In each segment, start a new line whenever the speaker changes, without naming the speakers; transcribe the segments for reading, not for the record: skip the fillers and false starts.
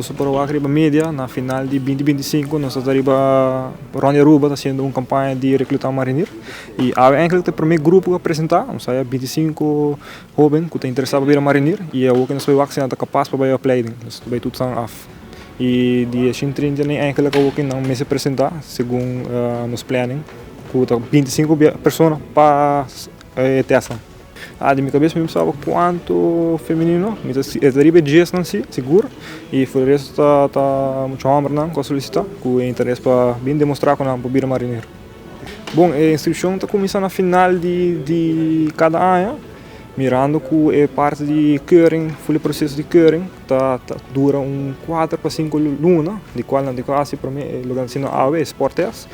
você para o Acre Mídia, na final de 2025, nós estamos Ronnie Aruba está fazendo uma campanha de recrutar marinheiro. E há o primeiro grupo a apresentar, ou seja, 25 jovens que estão interessados em vir a marinheiro. E é o que nós vamos ser capaz para ir a opleiding, nós vamos tudo af. E de 30 nem enkele que não me se apresentar, segundo nos planning, com 25 pessoas para testar. De minha cabeça, eu sabe quanto feminino, eu teria dias não sei, seguro, e por isso tá muito homem não, com solicitar, com interesse para bem demonstrar que não para marinheiro. Bom, a inscrição está começando na final de cada ano, mirando que é parte de curing, o processo de curing, dura 4 para 5 lunas, de qual não tem quase para mim, lugar assim na AWE, esportes,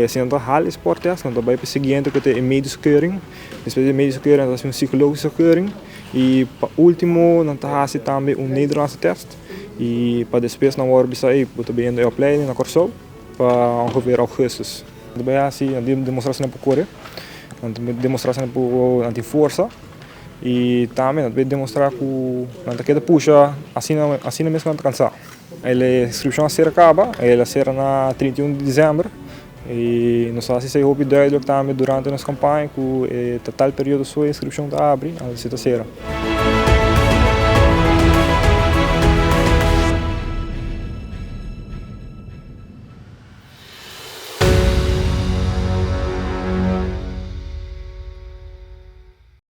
sendo hal esportes, quando vai para o seguinte que é meio curing, depois de meio curing, assim psicológico curing, e para último, não está assim também Nederlandse test, e para depois na hora de sair, eu também ando opleiding na Corsol, para ongeveer augustus. Daarbij assim, a demonstração para correr, a demonstração para anti-força, e também vai demonstrar que a queda puxa assim mesmo não cansar. A inscrição se acaba, ela será na 31 de dezembro e nós vamos se houve duidelijk também durante a nossa campanha que total período sua inscrição está abre a sexta-feira.